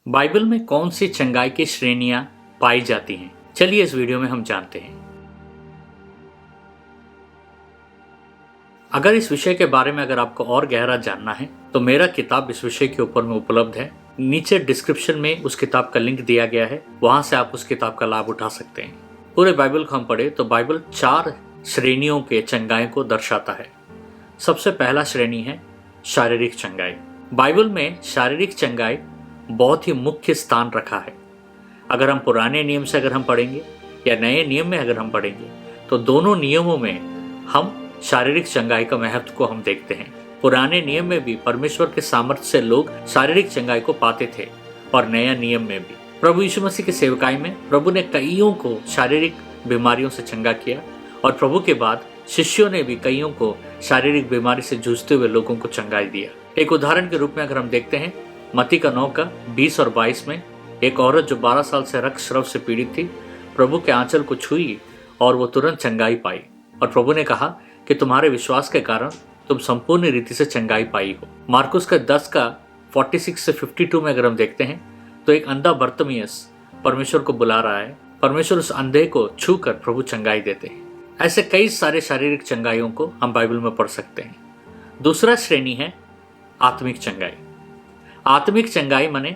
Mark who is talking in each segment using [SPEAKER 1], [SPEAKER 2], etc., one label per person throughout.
[SPEAKER 1] Bible में कौन सी चंगाई की श्रेणियां पाई जाती हैं? चलिए इस वीडियो में हम जानते हैं। अगर इस विषय के बारे में आपको और गहरा जानना है तो मेरा किताब इस विषय के ऊपर में उपलब्ध है। नीचे डिस्क्रिप्शन में उस किताब का लिंक दिया गया है, वहां से आप उस किताब का लाभ उठा सकते हैं। पूरे बाइबल को हम पढ़े तो बाइबल 4 श्रेणियों के चंगाई को दर्शाता है। सबसे पहला श्रेणी है शारीरिक चंगाई। बाइबल में शारीरिक चंगाई बहुत ही मुख्य स्थान रखा है। अगर हम पुराने नियम से हम पढ़ेंगे या नए नियम में हम पढ़ेंगे तो दोनों नियमों में हम शारीरिक चंगाई का महत्व को हम देखते हैं। पुराने नियम में भी परमेश्वर के सामर्थ्य से लोग शारीरिक चंगाई को पाते थे और नया नियम में भी प्रभु यीशु मसीह की सेवकाई में प्रभु ने कईयों को शारीरिक बीमारियों से चंगा किया और प्रभु के बाद शिष्यों ने भी कईयों को शारीरिक बीमारी से जूझते हुए लोगों को चंगाई दिया। एक उदाहरण के रूप में अगर हम देखते हैं मत्ती का 9 का 20 और 22 में एक औरत जो 12 साल से रक्तस्राव से पीड़ित थी, प्रभु के आंचल को छुई और वो तुरंत चंगाई पाई और प्रभु ने कहा कि तुम्हारे विश्वास के कारण तुम संपूर्ण रीति से चंगाई पाई हो। मार्कुस का 10 का 46 से 52 में अगर हम देखते हैं तो एक अंधा बर्तमियस परमेश्वर को बुला रहा है। परमेश्वर उस अंधे को छू कर प्रभु चंगाई देते हैं। ऐसे कई सारे शारीरिक चंगाइयों को हम बाइबल में पढ़ सकते हैं। दूसरा श्रेणी है आत्मिक चंगाई। आत्मिक चंगाई माने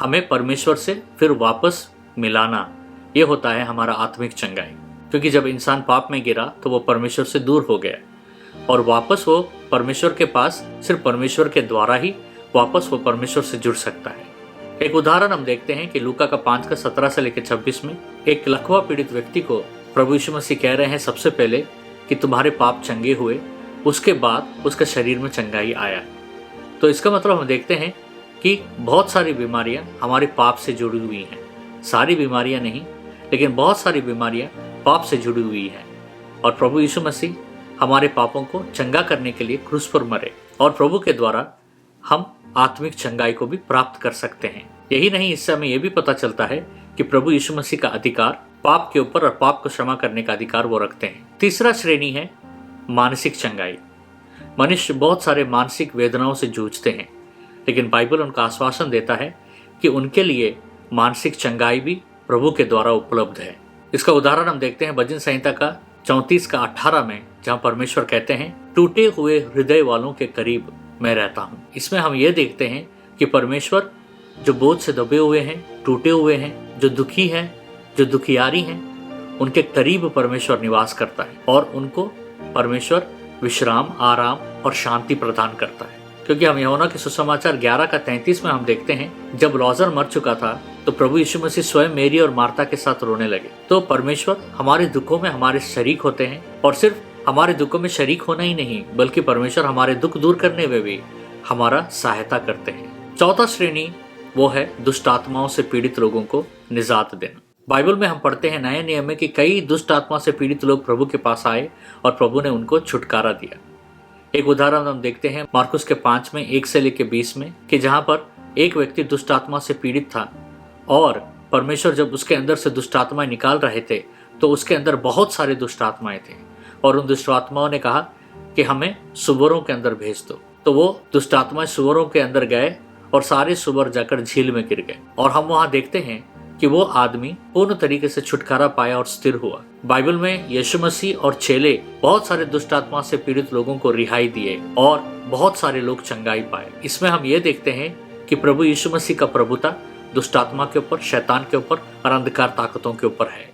[SPEAKER 1] हमें परमेश्वर से फिर वापस मिलाना, ये होता है हमारा आत्मिक चंगाई। क्योंकि जब इंसान पाप में गिरा तो वो परमेश्वर से दूर हो गया और वापस वो परमेश्वर के पास सिर्फ परमेश्वर के द्वारा ही वापस वो परमेश्वर से जुड़ सकता है। एक उदाहरण हम देखते हैं कि लूका का 5 का 17 से लेकर 26 में एक लकवा पीड़ित व्यक्ति को प्रभु यीशु मसीह कह रहे हैं सबसे पहले कि तुम्हारे पाप चंगे हुए, उसके बाद उसके शरीर में चंगाई आया। तो इसका मतलब हम देखते हैं कि बहुत सारी बीमारियां हमारे पाप से जुड़ी हुई हैं। सारी बीमारियां नहीं, लेकिन बहुत सारी बीमारियां पाप से जुड़ी हुई हैं और प्रभु यीशु मसीह हमारे पापों को चंगा करने के लिए क्रूस पर मरे और प्रभु के द्वारा हम आत्मिक चंगाई को भी प्राप्त कर सकते हैं। यही नहीं, इससे हमें यह भी पता चलता है कि प्रभु यीशु मसीह का अधिकार पाप के ऊपर और पाप को क्षमा करने का अधिकार वो रखते हैं। तीसरा श्रेणी है मानसिक चंगाई। मनुष्य बहुत सारे मानसिक वेदनाओं से जूझते हैं, लेकिन बाइबल उनका आश्वासन देता है कि उनके लिए मानसिक चंगाई भी प्रभु के द्वारा उपलब्ध है। इसका उदाहरण हम देखते हैं भजन संहिता का 34 का 18 में, जहां परमेश्वर कहते हैं टूटे हुए हृदय वालों के करीब मैं रहता हूं। इसमें हम ये देखते हैं कि परमेश्वर जो बोझ से दबे हुए हैं, टूटे हुए हैं, जो दुखी हैं, जो दुखियारी हैं, उनके करीब परमेश्वर निवास करता है और उनको परमेश्वर विश्राम, आराम और शांति प्रदान करता है। क्योंकि हम यूहन्ना के सुसमाचार 11 का 33 में हम देखते हैं जब लॉजर मर चुका था तो प्रभु यीशु मसीह स्वयं मेरी और मार्था के साथ रोने लगे। तो परमेश्वर हमारे दुखों में हमारे शरीक होते हैं और सिर्फ हमारे दुखों में शरीक होना ही नहीं, बल्कि परमेश्वर हमारे दुख दूर करने में भी हमारा सहायता करते हैं। चौथा श्रेणी वो है दुष्ट आत्माओं से पीड़ित लोगों को निजात देना। बाइबल में हम पढ़ते हैं नए नियम में कि कई दुष्ट आत्मा से पीड़ित लोग प्रभु के पास आए और प्रभु ने उनको छुटकारा दिया। एक उदाहरण हम देखते हैं मार्कुस के 5 में 1 से लेकर 20 में कि जहां पर एक व्यक्ति दुष्ट आत्मा से पीड़ित था और परमेश्वर जब उसके अंदर से दुष्ट आत्माएं निकाल रहे थे तो उसके अंदर बहुत सारे दुष्ट आत्माएं थे और उन दुष्ट आत्माओं ने कहा कि हमें सुअरों के अंदर भेज दो। तो वो दुष्ट आत्माएं सुअरों के अंदर गए और सारे सुअर जाकर झील में गिर गए और हम वहां देखते हैं कि वो आदमी पूर्ण तरीके से छुटकारा पाया और स्थिर हुआ। बाइबल में यीशु मसीह और चेले बहुत सारे दुष्ट आत्मा से पीड़ित लोगों को रिहाई दिए और बहुत सारे लोग चंगाई पाए। इसमें हम ये देखते हैं कि प्रभु यीशु मसीह का प्रभुता दुष्ट आत्मा के ऊपर, शैतान के ऊपर और अंधकार ताकतों के ऊपर है।